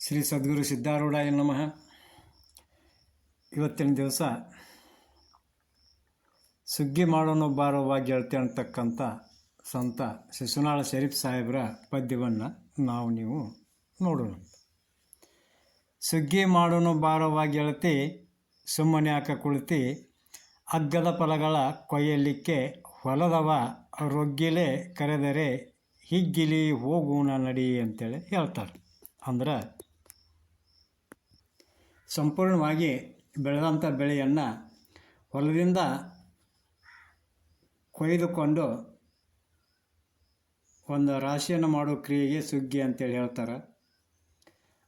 ಶ್ರೀ ಸದ್ಗುರು ಸಿದ್ಧಾರೂಢಾಯ ನಮಃ. ಇವತ್ತಿನ ದಿವಸ ಸುಗ್ಗಿ ಮಾಡೋನು ಬಾರವ್ವ ಗೆಳತಿ ಅಂತಕ್ಕಂಥ ಸಂತ ಶಿಶುನಾಳ ಶರೀಫ್ ಸಾಹೇಬರ ಪದ್ಯವನ್ನು ನೀವು ನೋಡೋಣ. ಸುಗ್ಗಿ ಮಾಡೋನು ಬಾರವ್ವ ಗೆಳತಿ, ಸುಮ್ಮನೆ ಯಾಕ ಕುಳಿತಿ, ಅಗ್ಗದ ಫಲಗಳ ಕೊಯ್ಯಲಿಕ್ಕೆ ಹೊಲದವ ರೊಗ್ಗಿಲೆ ಕರೆದರೆ ಹಿಗ್ಗಿಲಿ ಹೋಗೂಣ ನಡಿ ಅಂತೇಳಿ ಹೇಳ್ತಾರೆ. ಅಂದ್ರೆ ಸಂಪೂರ್ಣವಾಗಿ ಬೆಳೆದಂಥ ಬೆಳೆಯನ್ನು ಹೊಲದಿಂದ ಕೊಯ್ದುಕೊಂಡು ಒಂದು ರಾಶಿಯನ್ನು ಮಾಡೋ ಕ್ರಿಯೆಗೆ ಸುಗ್ಗಿ ಅಂತೇಳಿ ಹೇಳ್ತಾರೆ.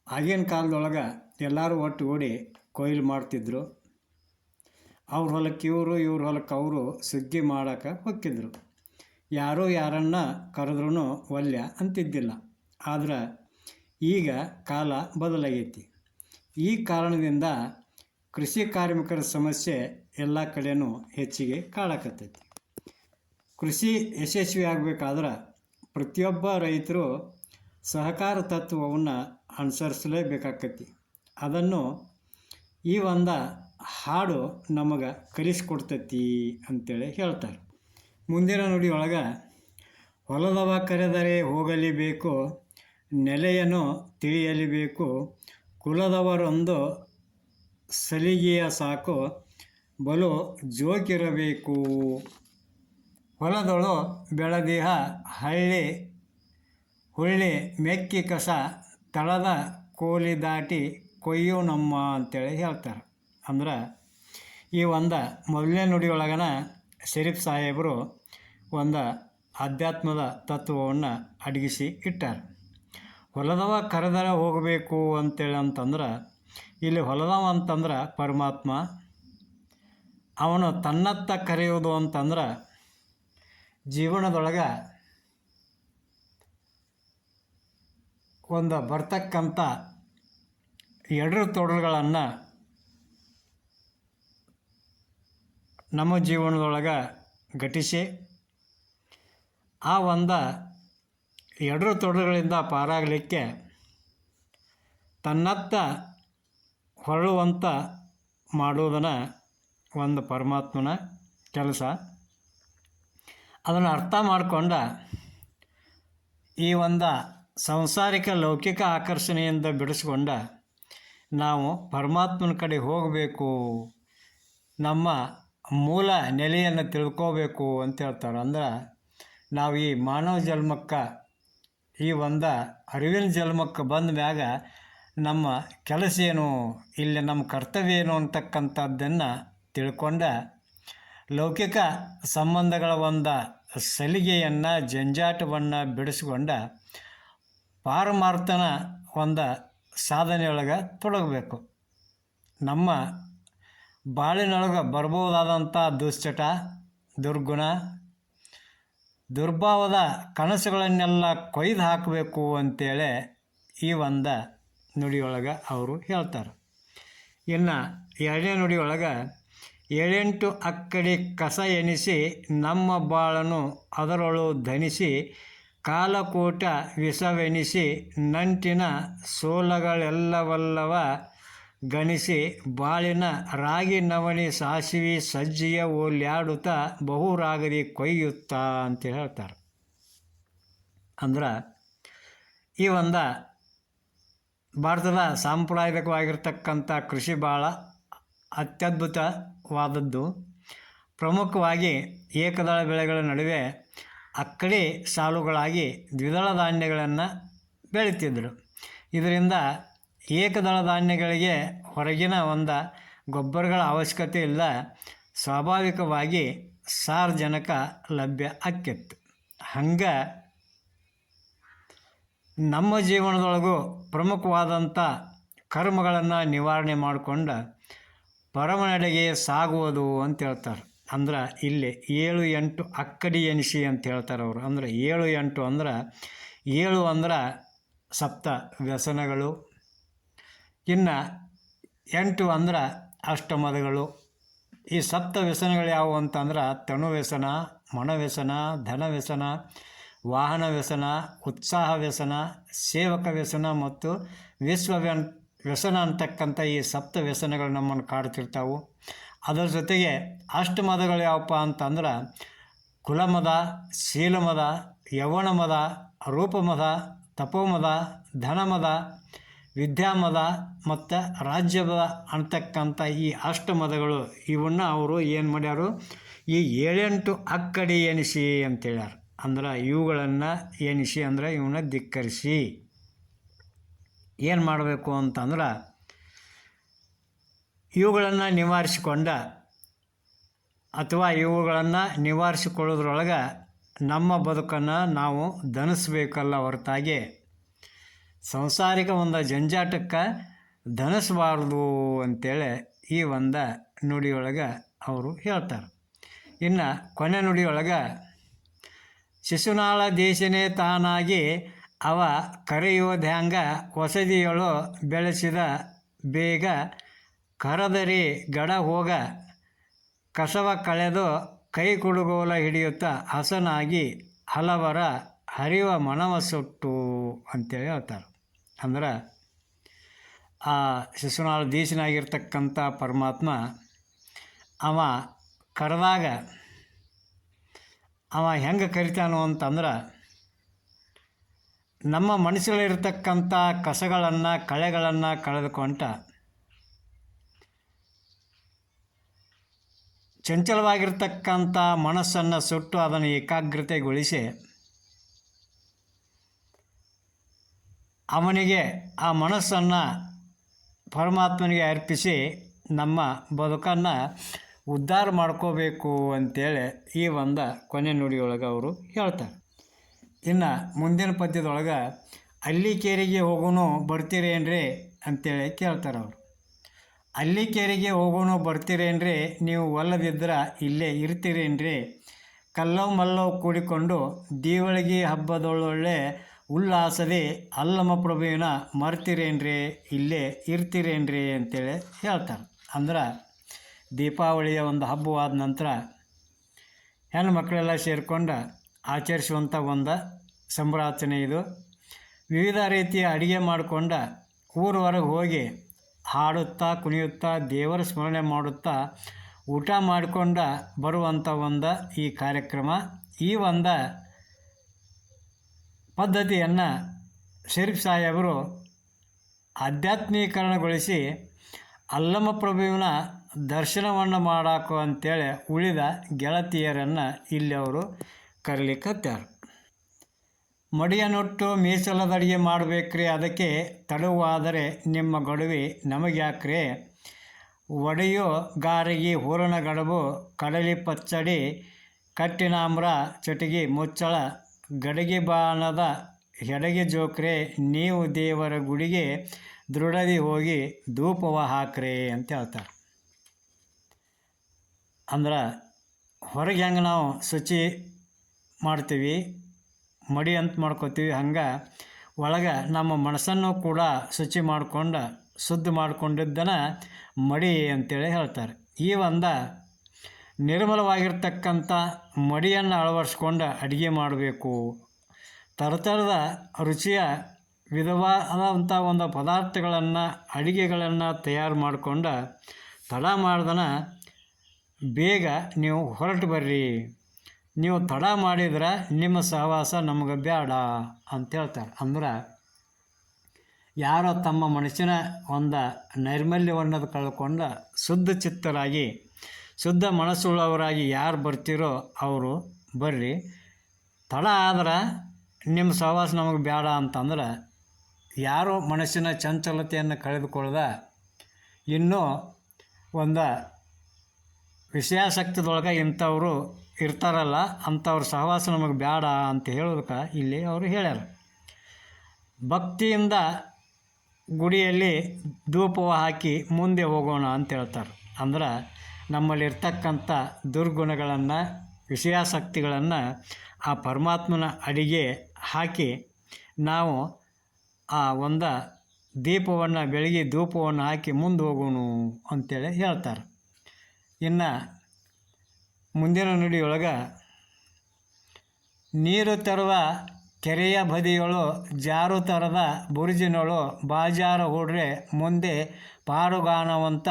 ಆಗಿನ ಕಾಲದೊಳಗೆ ಎಲ್ಲರೂ ಒಟ್ಟುಗೂಡಿ ಕೊಯ್ಲು ಮಾಡ್ತಿದ್ರು. ಅವ್ರ ಹೊಲಕ್ಕೆ ಇವರು, ಇವ್ರ ಹೊಲಕ್ಕೆ ಅವರು ಸುಗ್ಗಿ ಮಾಡೋಕೆ ಹೋಗ್ತಿದ್ರು. ಯಾರೂ ಯಾರನ್ನ ಕರೆದ್ರೂ ಒಲ್ಯ ಅಂತಿದ್ದಿಲ್ಲ. ಆದ್ರೆ ಈಗ ಕಾಲ ಬದಲಾಗೈತಿ. ಈ ಕಾರಣದಿಂದ ಕೃಷಿ ಕಾರ್ಮಿಕರ ಸಮಸ್ಯೆ ಎಲ್ಲ ಕಡೆಯೂ ಹೆಚ್ಚಿಗೆ ಕಾಡಕತ್ತೈತಿ. ಕೃಷಿ ಯಶಸ್ವಿ ಆಗಬೇಕಾದ್ರೆ ಪ್ರತಿಯೊಬ್ಬ ರೈತರು ಸಹಕಾರ ತತ್ವವನ್ನು ಅನುಸರಿಸಲೇಬೇಕಾಕತಿ. ಅದನ್ನು ಈ ಒಂದು ಹಾಡು ನಮಗೆ ಕಲಿಸ್ಕೊಡ್ತೈತಿ ಅಂತೇಳಿ ಹೇಳ್ತಾರೆ. ಮುಂದಿನ ನುಡಿಯೊಳಗೆ ಹೊಲದವ ಕರೆದರೆ ಹೋಗಲೇಬೇಕು, ನೆಲೆಯನ್ನು ತಿಳಿಯಲೇಬೇಕು, ಕುಲದವರೊಂದು ಸಲಿಗೆಯ ಸಾಕು, ಬಲು ಜೋಕಿರಬೇಕು. ಹೊಲದೊಳು ಬೆಳೆದಿಹ ಹುಳ್ಳಿ ಮೆಕ್ಕಿ ಕಸ, ತಳದ ಕೋಲಿ ದಾಟಿ ಕೊಯ್ಯು ನಮ್ಮ ಅಂತೇಳಿ ಹೇಳ್ತಾರೆ. ಅಂದ್ರೆ ಈ ಒಂದು ಮೊದಲನೇ ನುಡಿಯೊಳಗನ ಶರೀಫ್ ಸಾಹೇಬರು ಒಂದು ಅಧ್ಯಾತ್ಮದ ತತ್ವವನ್ನು ಅಡಗಿಸಿ ಇಟ್ಟಾರೆ. ಹೊಲದವ ಕರೆದರೆ ಹೋಗಬೇಕು ಅಂತೇಳಿ ಅಂತಂದ್ರೆ ಇಲ್ಲಿ ಹೊಲದವ ಅಂತಂದ್ರೆ ಪರಮಾತ್ಮ. ಅವನು ತನ್ನತ್ತ ಕರೆಯೋದು ಅಂತಂದ್ರೆ ಜೀವನದೊಳಗೆ ಒಂದು ಬರ್ತಕ್ಕಂಥ ಎಡರು ತೊಡರುಗಳನ್ನು ನಮ್ಮ ಜೀವನದೊಳಗೆ ಘಟಿಸಿ ಆ ಒಂದು ಎಡರು ತೊಡರುಗಳಿಂದ ಪಾರಾಗಲಿಕ್ಕೆ ತನ್ನತ್ತ ಹೊರಳುವಂಥ ಮಾಡುವುದನ್ನು ಒಂದು ಪರಮಾತ್ಮನ ಕೆಲಸ. ಅದನ್ನು ಅರ್ಥ ಮಾಡಿಕೊಂಡ ಈ ಒಂದು ಸಂಸಾರಿಕ ಲೌಕಿಕ ಆಕರ್ಷಣೆಯಿಂದ ಬಿಡಿಸ್ಕೊಂಡ ನಾವು ಪರಮಾತ್ಮನ ಕಡೆ ಹೋಗಬೇಕು, ನಮ್ಮ ಮೂಲ ನೆಲೆಯನ್ನು ತಿಳ್ಕೋಬೇಕು ಅಂತ ಹೇಳ್ತಾರೆ. ಅಂದ್ರೆ ನಾವು ಈ ಮಾನವ ಜನ್ಮಕ್ಕೆ, ಈ ಒಂದು ಅರಿವಿನ ಜನ್ಮಕ್ಕೆ ಬಂದ ಮ್ಯಾಗ ನಮ್ಮ ಕೆಲಸ ಏನು, ಇಲ್ಲಿ ನಮ್ಮ ಕರ್ತವ್ಯ ಏನು ಅಂತಕ್ಕಂಥದ್ದನ್ನು ತಿಳ್ಕೊಂಡ ಲೌಕಿಕ ಸಂಬಂಧಗಳ ಒಂದು ಸಲಿಗೆಯನ್ನು, ಜಂಜಾಟವನ್ನು ಬಿಡಿಸ್ಕೊಂಡ ಪಾರಮಾರ್ಥನ ಒಂದು ಸಾಧನೆಯೊಳಗೆ ತೊಡಗಬೇಕು. ನಮ್ಮ ಬಾಳಿನೊಳಗೆ ಬರ್ಬೋದಾದಂಥ ದುಶ್ಚಟ, ದುರ್ಗುಣ, ದುರ್ಭಾವದ ಕನಸುಗಳನ್ನೆಲ್ಲ ಕೊಯ್ದು ಹಾಕಬೇಕು ಅಂತೇಳಿ ಈ ಒಂದು ನುಡಿಯೊಳಗೆ ಅವರು ಹೇಳ್ತಾರೆ. ಇನ್ನು ಎರಡನೇ ನುಡಿಯೊಳಗೆ ಏಳೆಂಟು ಅಕ್ಕಡಿ ಕಸ ಎನಿಸಿ ನಮ್ಮ ಬಾಳನು ಅದರೊಳು ಧನಿಸಿ, ಕಾಲಕೂಟ ವಿಷವೆನಿಸಿ ನಂಟಿನ ಸೋಲಗಳೆಲ್ಲವಲ್ಲವ ಗಣಿಸಿ, ಬಾಳಿನ ರಾಗಿ ನವಣಿ ಸಾಸಿವೆ ಸಜ್ಜಿಯ ಓಲ್ಯಾಡುತ್ತಾ ಬಹುರಾಗದಿ ಕೊಯ್ಯುತ್ತಾ ಅಂತ ಹೇಳ್ತಾರೆ. ಅಂದ್ರೆ ಈ ಒಂದು ಭಾರತದ ಸಾಂಪ್ರದಾಯಿಕವಾಗಿರ್ತಕ್ಕಂಥ ಕೃಷಿ ಭಾಳ ಅತ್ಯದ್ಭುತವಾದದ್ದು. ಪ್ರಮುಖವಾಗಿ ಏಕದಳ ಬೆಳೆಗಳ ನಡುವೆ ಅಕ್ಕಡಿ ಸಾಲುಗಳಾಗಿ ದ್ವಿದಳ ಧಾನ್ಯಗಳನ್ನು ಬೆಳೀತಿದ್ರು. ಇದರಿಂದ ಏಕದಳ ಧಾನ್ಯಗಳಿಗೆ ಹೊರಗಿನ ಒಂದು ಗೊಬ್ಬರಗಳ ಅವಶ್ಯಕತೆ ಇಲ್ಲ, ಸ್ವಾಭಾವಿಕವಾಗಿ ಸಾರಜನಕ ಲಭ್ಯ ಆಕ್ಕಿತ್ತು. ಹಂಗೆ ನಮ್ಮ ಜೀವನದೊಳಗೂ ಪ್ರಮುಖವಾದಂಥ ಕರ್ಮಗಳನ್ನು ನಿವಾರಣೆ ಮಾಡಿಕೊಂಡು ಪರಮನೆಡೆಗೆ ಸಾಗುವುದು ಅಂತ ಹೇಳ್ತಾರೆ. ಅಂದ್ರೆ ಇಲ್ಲಿ 7-8 ಅಕ್ಕಡಿ ಎನಿಸಿ ಅಂತ ಹೇಳ್ತಾರೆ ಅವರು. ಅಂದರೆ 7-8 ಅಂದ್ರೆ 7 ಅಂದ್ರೆ ಸಪ್ತ ವ್ಯಸನಗಳು, ಇನ್ನು 8 ಅಂದ್ರೆ ಅಷ್ಟಮದಗಳು. ಈ ಸಪ್ತ ವ್ಯಸನಗಳು ಯಾವುವು ಅಂತಂದ್ರೆ ತನುವ್ಯಸನ, ಮನವ್ಯಸನ, ಧನವ್ಯಸನ, ವಾಹನ ವ್ಯಸನ, ಉತ್ಸಾಹ ವ್ಯಸನ, ಸೇವಕ ವ್ಯಸನ ಮತ್ತು ವ್ಯಸನ ಅಂತಕ್ಕಂಥ ಈ ಸಪ್ತ ವ್ಯಸನಗಳು ನಮ್ಮನ್ನು ಕಾಡ್ತಿರ್ತಾವೆ. ಅದರ ಜೊತೆಗೆ ಅಷ್ಟಮದಗಳು ಯಾವಪ್ಪ ಅಂತಂದ್ರೆ ಕುಲಮದ, ಶೀಲಮದ, ಯೌವನಮದ, ರೂಪಮದ, ತಪೋಮದ, ಧನಮದ, ವಿದ್ಯಾಮದ ಮತ್ತು ರಾಜ್ಯಮದ ಅಂತಕ್ಕಂಥ ಈ ಅಷ್ಟಮದಗಳು ಇವನ್ನು ಅವರು ಏನು ಮಾಡ್ಯಾರು, ಈ 7-8 ಅಕ್ಕಡಿ ಎನಿಸಿ ಅಂತೇಳ್ಯಾರ. ಅಂದ್ರೆ ಇವುಗಳನ್ನು ಎನಿಸಿ ಅಂದ್ರೆ ಇವನ್ನ ಧಿಕ್ಕರಿಸಿ ಏನು ಮಾಡಬೇಕು ಅಂತಂದ್ರೆ ಇವುಗಳನ್ನು ನಿವಾರಿಸಿಕೊಂಡ ಅಥವಾ ಇವುಗಳನ್ನು ನಿವಾರಿಸಿಕೊಳ್ಳೋದ್ರೊಳಗೆ ನಮ್ಮ ಬದುಕನ್ನು ನಾವು ದಣಿಸ್ಬೇಕಲ್ಲ ಹೊರತಾಗಿ ಸಂಸಾರಿಕ ಒಂದು ಜಂಜಾಟಕ್ಕೆ ದಣಿಸಬಾರ್ದು ಅಂತೇಳಿ ಈ ಒಂದು ನುಡಿಯೊಳಗೆ ಅವರು ಹೇಳ್ತಾರೆ. ಇನ್ನು ಕೊನೆ ನುಡಿಯೊಳಗೆ ಶಿಶುನಾಳ ದೇಶನೇ ತಾನಾಗಿ ಅವ ಕರೆಯೋದ್ಯಾಂಗ ಹೊಸದಿಯಳು ಬೆಳೆಸಿದ ಬೇಗ ಕರದರಿ ಗಡ ಹೋಗ ಕಸವ ಕಳೆದು ಕೈ ಕುಡುಗೋಲ ಹಿಡಿಯುತ್ತಾ ಹಸನಾಗಿ ಹಲವರ ಹರಿವ ಮನವ ಸುಟ್ಟು ಅಂತೇಳಿ ಹೇಳ್ತಾರೆ. ಅಂದ್ರೆ ಆ ಶಿಶುನಾಳ ದೇಶನಾಗಿರ್ತಕ್ಕಂಥ ಪರಮಾತ್ಮ ಅವ ಕರೆದಾಗ ಅವ ಹೆಂಗೆ ಕರಿತಾನು ಅಂತಂದ್ರೆ ನಮ್ಮ ಮನಸ್ಸಲ್ಲಿರ್ತಕ್ಕಂಥ ಕಸಗಳನ್ನು ಕಳೆಗಳನ್ನು ಕಳೆದುಕೊಂಡ ಚಂಚಲವಾಗಿರ್ತಕ್ಕಂಥ ಮನಸ್ಸನ್ನು ಸುಟ್ಟು ಅದನ್ನು ಏಕಾಗ್ರತೆಗೊಳಿಸಿ ಅವನಿಗೆ ಆ ಮನಸ್ಸನ್ನು ಪರಮಾತ್ಮನಿಗೆ ಅರ್ಪಿಸಿ ನಮ್ಮ ಬದುಕನ್ನು ಉದ್ಧಾರ ಮಾಡ್ಕೋಬೇಕು ಅಂತೇಳಿ ಈ ಒಂದು ಕೊನೆ ನುಡಿಯೊಳಗೆ ಅವರು ಹೇಳ್ತಾರೆ. ಇನ್ನು ಮುಂದಿನ ಪದ್ಯದೊಳಗೆ ಅಲ್ಲಿಕೇರಿಗೆ ಹೋಗೋನು ಬರ್ತೀರೇನ್ರಿ ಅಂತೇಳಿ ಕೇಳ್ತಾರೆ ಅವರು. ಅಲ್ಲಿಕೇರಿಗೆ ಹೋಗೋನು ಬರ್ತೀರೇನ್ರಿ, ನೀವು ಒಲ್ಲದಿದ್ರೆ ಇಲ್ಲೇ ಇರ್ತೀರೇನ್ರಿ, ಕಲ್ಲವ್ ಮಲ್ಲವ್ ಕೂಡಿಕೊಂಡು ದೀವಳಿಗೆ ಹಬ್ಬದೊಳ್ಳೊಳ್ಳೆ ಉಲ್ಲಾಸದೆ ಅಲ್ಲಮ ಪ್ರಭುವಿನ ಮರ್ತೀರೇನ್ರಿ, ಇಲ್ಲೇ ಇರ್ತೀರೇನ್ರಿ ಅಂತೇಳಿ ಹೇಳ್ತಾರೆ. ಅಂದ್ರೆ ದೀಪಾವಳಿಯ ಒಂದು ಹಬ್ಬವಾದ ನಂತರ ಹೆಣ್ಣು ಮಕ್ಕಳೆಲ್ಲ ಸೇರಿಕೊಂಡು ಆಚರಿಸುವಂಥ ಒಂದು ಸಂಭ್ರಾಚನೆ ಇದು. ವಿವಿಧ ರೀತಿಯ ಅಡುಗೆ ಮಾಡಿಕೊಂಡು ಊರ ಹೊರಗೆ ಹೋಗಿ ಹಾಡುತ್ತಾ ಕುಣಿಯುತ್ತಾ ದೇವರ ಸ್ಮರಣೆ ಮಾಡುತ್ತಾ ಊಟ ಮಾಡಿಕೊಂಡು ಬರುವಂಥ ಒಂದು ಈ ಕಾರ್ಯಕ್ರಮ. ಈ ಒಂದು ಪದ್ಧತಿಯನ್ನು ಶರೀಫ್ ಸಾಹೇಬರು ಆಧ್ಯಾತ್ಮೀಕರಣಗೊಳಿಸಿ ಅಲ್ಲಮ ಪ್ರಭುವಿನ ದರ್ಶನವನ್ನು ಮಾಡಾಕು ಅಂತೇಳಿ ಉಳಿದ ಗೆಳತಿಯರನ್ನು ಇಲ್ಲಿ ಅವರು ಕರೀಲಿಕ್ಕತ್ತಾರ. ಮಡಿಯನೊಟ್ಟು ಮೀಸಲದಡಿಗೆ ಮಾಡಬೇಕ್ರಿ, ಅದಕ್ಕೆ ತಡವಾದರೆ ನಿಮ್ಮ ಗಡುವೆ ನಮಗ್ಯಾಕ್ರಿ, ಒಡೆಯೋ ಗಾರಿಗೆ ಹೂರಣ ಗಡಬು ಕಡಲಿ ಪಚ್ಚಡಿ ಕಟ್ಟಿನಾಮ್ರ ಚಟಿಗೆ ಮುಚ್ಚಳ ಗಡಿಗೆ ಬಾಣದ ಎಡಗೆ ಜೋಕ್ರೆ, ನೀವು ದೇವರ ಗುಡಿಗೆ ದೃಢದಿ ಹೋಗಿ ಧೂಪವ ಹಾಕ್ರಿ ಅಂತ ಹೇಳ್ತಾರೆ. ಅಂದ್ರೆ ಹೊರಗೆ ಹೆಂಗೆ ನಾವು ಶುಚಿ ಮಾಡ್ತೀವಿ, ಮಡಿ ಅಂತ ಮಾಡ್ಕೋತೀವಿ, ಹಂಗೆ ಒಳಗೆ ನಮ್ಮ ಮನಸ್ಸನ್ನು ಕೂಡ ಶುಚಿ ಮಾಡ್ಕೊಂಡು ಶುದ್ಧ ಮಾಡ್ಕೊಂಡಿದ್ದನ ಮಡಿ ಅಂತೇಳಿ ಹೇಳ್ತಾರೆ. ಈ ಒಂದು ನಿರ್ಮಲವಾಗಿರ್ತಕ್ಕಂಥ ಮಡಿಯನ್ನು ಅಳವಡಿಸ್ಕೊಂಡು ಅಡುಗೆ ಮಾಡಬೇಕು. ಥರದ ರುಚಿಯ ವಿಧವಾದಂಥ ಒಂದು ಪದಾರ್ಥಗಳನ್ನು ಅಡುಗೆಗಳನ್ನು ತಯಾರು ಮಾಡಿಕೊಂಡು ತಡ ಮಾಡ್ದನ ಬೇಗ ನೀವು ಹೊರಟು ಬರ್ರಿ, ನೀವು ತಡ ಮಾಡಿದ್ರೆ ನಿಮ್ಮ ಸಹವಾಸ ನಮಗೆ ಬೇಡ ಅಂತ ಹೇಳ್ತಾರೆ. ಅಂದ್ರೆ ಯಾರೋ ತಮ್ಮ ಮನಸ್ಸಿನ ಒಂದು ನೈರ್ಮಲ್ಯವನ್ನು ಕಳ್ಕೊಂಡು ಶುದ್ಧ ಚಿತ್ತರಾಗಿ ಶುದ್ಧ ಮನಸ್ಸುಳ್ಳವರಾಗಿ ಯಾರು ಬರ್ತೀರೋ ಅವರು ಬರ್ರಿ, ತಡ ಆದ್ರೆ ನಿಮ್ಮ ಸಹವಾಸ ನಮಗೆ ಬೇಡ ಅಂತಂದ್ರೆ ಯಾರೋ ಮನಸ್ಸಿನ ಚಂಚಲತೆಯನ್ನು ಕಳೆದುಕೊಳ್ಳದ ಇನ್ನೂ ಒಂದು ವಿಷಯಾಸಕ್ತಿದೊಳಗೆ ಇಂಥವರು ಇರ್ತಾರಲ್ಲ, ಅಂಥವ್ರ ಸಹವಾಸ ನಮಗೆ ಬೇಡ ಅಂತ ಹೇಳೋದಕ್ಕೆ ಇಲ್ಲಿ ಅವರು ಹೇಳ್ಯಾರ. ಭಕ್ತಿಯಿಂದ ಗುಡಿಯಲ್ಲಿ ಧೂಪವ ಹಾಕಿ ಮುಂದೆ ಹೋಗೋಣ ಅಂತ ಹೇಳ್ತಾರೆ. ಅಂದ್ರೆ ನಮ್ಮಲ್ಲಿರ್ತಕ್ಕಂಥ ದುರ್ಗುಣಗಳನ್ನು ವಿಷಯಾಸಕ್ತಿಗಳನ್ನು ಆ ಪರಮಾತ್ಮನ ಅಡಿಗೆ ಹಾಕಿ ನಾವು ಆ ಒಂದು ದೀಪವನ್ನು ಬೆಳಗ್ಗೆ ಧೂಪವನ್ನು ಹಾಕಿ ಮುಂದೆ ಹೋಗೋಣ ಅಂತೇಳಿ ಹೇಳ್ತಾರೆ. ಇನ್ನು ಮುಂದಿನ ನುಡಿಯೊಳಗೆ ನೀರು ತರುವ ಕೆರೆಯ ಬದಿಯೊಳು ಜಾರು ಥರದ ಬುರುಜಿನೊಳು ಬಾಜಾರ ಹೂಡ್ರೆ ಮುಂದೆ ಪಾರುಗಾಣವಂತ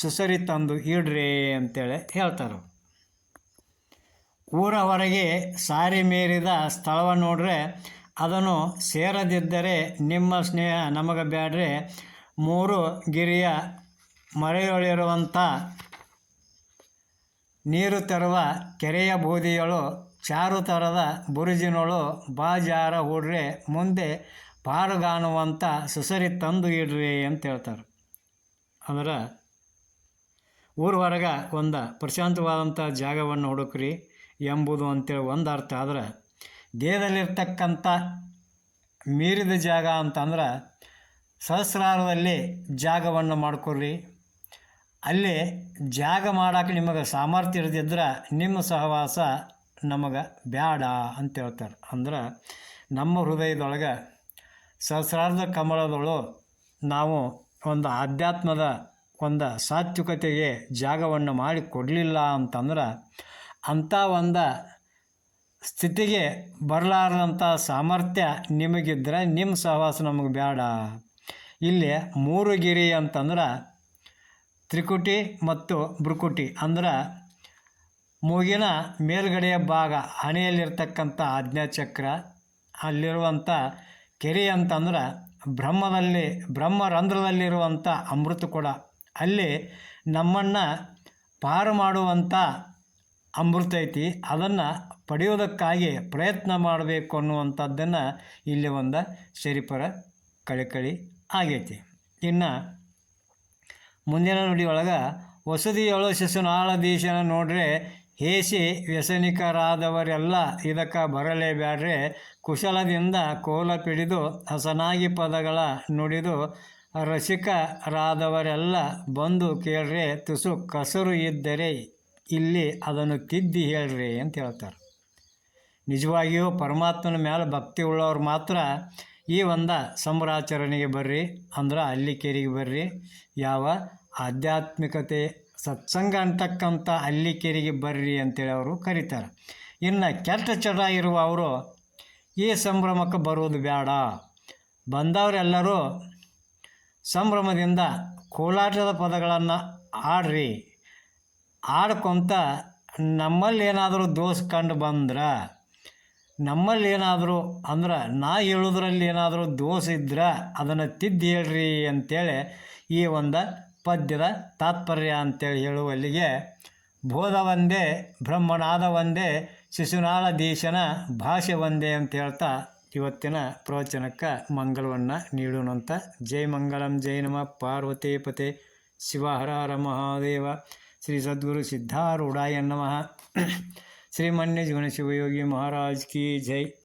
ಸುಸರಿ ತಂದು ಇಡ್ರಿ ಅಂತೇಳಿ ಹೇಳ್ತಾರೆ. ಊರ ಹೊರಗೆ ಸಾರಿ ಮೀರಿದ ಸ್ಥಳವನ್ನು ನೋಡ್ರೆ ಅದನ್ನು ಸೇರದಿದ್ದರೆ ನಿಮ್ಮ ಸ್ನೇಹ ನಮಗೆ ಬ್ಯಾಡ್ರೆ ಮೂರು ಗಿರಿಯ ಮರೆಯೊಳಿರುವಂಥ ನೀರು ತರುವ ಕೆರೆಯ ಬೂದಿಯಳು ಚಾರು ಥರದ ಬುರುಜಿನೊಳು ಬಾಜಾರ ಹೂಡ್ರೆ ಮುಂದೆ ಪಾರುಗಾಣುವಂಥ ಸುಸರಿ ತಂದು ಇಡ್ರಿ ಅಂತ ಹೇಳ್ತಾರೆ. ಅಂದ್ರೆ ಊರ ಹೊರಗೆ ಒಂದು ಪ್ರಶಾಂತವಾದಂಥ ಜಾಗವನ್ನು ಹುಡುಕ್ರಿ ಎಂಬುದು ಅಂತೇಳಿ ಒಂದು ಅರ್ಥ. ಆದ್ರೆ ದೇಹದಲ್ಲಿರ್ತಕ್ಕಂಥ ಮೀರಿದ ಜಾಗ ಅಂತಂದ್ರೆ ಸಹಸ್ರಾರದಲ್ಲಿ ಜಾಗವನ್ನು ಮಾಡ್ಕೊಳ್ರಿ. ಅಲ್ಲಿ ಜಾಗ ಮಾಡೋಕೆ ನಿಮಗೆ ಸಾಮರ್ಥ್ಯ ಇರದಿದ್ರೆ ನಿಮ್ಮ ಸಹವಾಸ ನಮಗೆ ಬ್ಯಾಡ ಅಂತ ಹೇಳ್ತಾರೆ. ಅಂದ್ರೆ ನಮ್ಮ ಹೃದಯದೊಳಗೆ ಸಹಸ್ರಾರದ ಕಮಲದಳು ನಾವು ಒಂದು ಆಧ್ಯಾತ್ಮದ ಒಂದು ಸಾತ್ವಿಕತೆಗೆ ಜಾಗವನ್ನು ಮಾಡಿ ಕೊಡಲಿಲ್ಲ ಅಂತಂದ್ರೆ ಅಂಥ ಒಂದು ಸ್ಥಿತಿಗೆ ಬರಲಾರದಂಥ ಸಾಮರ್ಥ್ಯ ನಿಮಗಿದ್ರೆ ನಿಮ್ಮ ಸಹವಾಸ ನಮಗೆ ಬೇಡ. ಇಲ್ಲಿ ಮೂರು ಗಿರಿ ಅಂತಂದ್ರೆ ತ್ರಿಕುಟಿ ಮತ್ತು ಭ್ರುಕುಟಿ ಅಂದ್ರೆ ಮೂಗಿನ ಮೇಲ್ಗಡೆಯ ಭಾಗ ಹಣೆಯಲ್ಲಿರ್ತಕ್ಕಂಥ ಆಜ್ಞಾಚಕ್ರ, ಅಲ್ಲಿರುವಂಥ ಕೆರೆ ಅಂತಂದ್ರೆ ಬ್ರಹ್ಮರಂಧ್ರದಲ್ಲಿರುವಂಥ ಅಮೃತ ಕೊಡ, ಅಲ್ಲಿ ನಮ್ಮನ್ನು ಪಾರು ಮಾಡುವಂಥ ಅಮೃತ ಐತಿ. ಅದನ್ನು ಪಡೆಯೋದಕ್ಕಾಗಿ ಪ್ರಯತ್ನ ಮಾಡಬೇಕು ಅನ್ನುವಂಥದ್ದನ್ನು ಇಲ್ಲಿ ಒಂದು ಶರೀಫರ ಕಳಿಕಳಿ ಆಗೈತಿ. ಇನ್ನು ಮುಂದಿನ ನುಡಿಯೊಳಗೆ ವಸತಿಯೊಳ ಶಿಶುನಾಳಧೀಶನ ನೋಡ್ರೆ ಹೇಸಿ ವ್ಯಸನಿಕರಾದವರೆಲ್ಲ ಇದಕ್ಕೆ ಬರಲೇಬ್ಯಾಡ್ರೆ ಕುಶಲದಿಂದ ಕೋಲ ಪಿಡಿದು ಹಸನಾಗಿ ಪದಗಳ ನುಡಿದು ರಸಿಕರಾದವರೆಲ್ಲ ಬಂದು ಕೇಳ್ರೆ ತುಸು ಕಸರು ಇದ್ದರೆ ಇಲ್ಲಿ ಅದನ್ನು ತಿದ್ದಿ ಹೇಳ್ರಿ ಅಂತ ಹೇಳ್ತಾರೆ. ನಿಜವಾಗಿಯೂ ಪರಮಾತ್ಮನ ಮೇಲೆ ಭಕ್ತಿ ಉಳ್ಳವ್ರು ಮಾತ್ರ ಈ ಒಂದು ಸಂಭ್ರಾಚರಣೆಗೆ ಬರ್ರಿ, ಅಂದ್ರೆ ಅಲ್ಲಿ ಕೆರೆಗೆ ಬರ್ರಿ. ಯಾವ ಆಧ್ಯಾತ್ಮಿಕತೆ ಸತ್ಸಂಗ ಅಂತಕ್ಕಂಥ ಅಲ್ಲಿ ಕೆರೆಗೆ ಬರ್ರಿ ಅಂತೇಳಿ ಅವರು ಕರೀತಾರೆ. ಇನ್ನು ಕೆಟ್ಟ ಚಟ ಇರುವ ಅವರು ಈ ಸಂಭ್ರಮಕ್ಕೆ ಬರುವುದು ಬೇಡ. ಬಂದವರೆಲ್ಲರೂ ಸಂಭ್ರಮದಿಂದ ಕೋಲಾಟದ ಪದಗಳನ್ನು ಆಡ್ರಿ. ಆಡ್ಕೊಂತ ನಮ್ಮಲ್ಲಿ ಏನಾದರೂ ದೋಷ ಕಂಡು ಬಂದ್ರೆ, ನಮ್ಮಲ್ಲಿ ಏನಾದರೂ ಅಂದ್ರೆ ನಾ ಹೇಳೋದ್ರಲ್ಲಿ ಏನಾದರೂ ದೋಷ ಇದ್ರೆ ಅದನ್ನು ತಿದ್ದಿ ಹೇಳ್ರಿ ಅಂತೇಳಿ ಈ ಒಂದು ಪದ್ಯದ ತಾತ್ಪರ್ಯ ಅಂತೇಳಿ ಹೇಳುವಲ್ಲಿಗೆ ಬೋಧ ಒಂದೇ ಬ್ರಹ್ಮನಾದ ಒಂದೇ ಶಿಶುನಾಳಧೀಶನ ಭಾಷೆ ಒಂದೇ ಅಂತ ಹೇಳ್ತಾ ಇವತ್ತಿನ ಪ್ರವಚನಕ್ಕೆ ಮಂಗಲವನ್ನು ನೀಡೋಣಂತ. ಜೈ ಮಂಗಳಂ, ಜೈ ನಮಃ ಪಾರ್ವತೀಪತೆ ಶಿವ ಹರ ಹರ ಮಹಾದೇವ. ಶ್ರೀ ಸದ್ಗುರು ಸಿದ್ಧಾರೂಢಾಯ ನಮಃ. ಶ್ರೀಮನ್ಯ ಜೀವನ ಶಿವಯೋಗಿ ಮಹಾರಾಜ್ ಕಿ ಜೈ.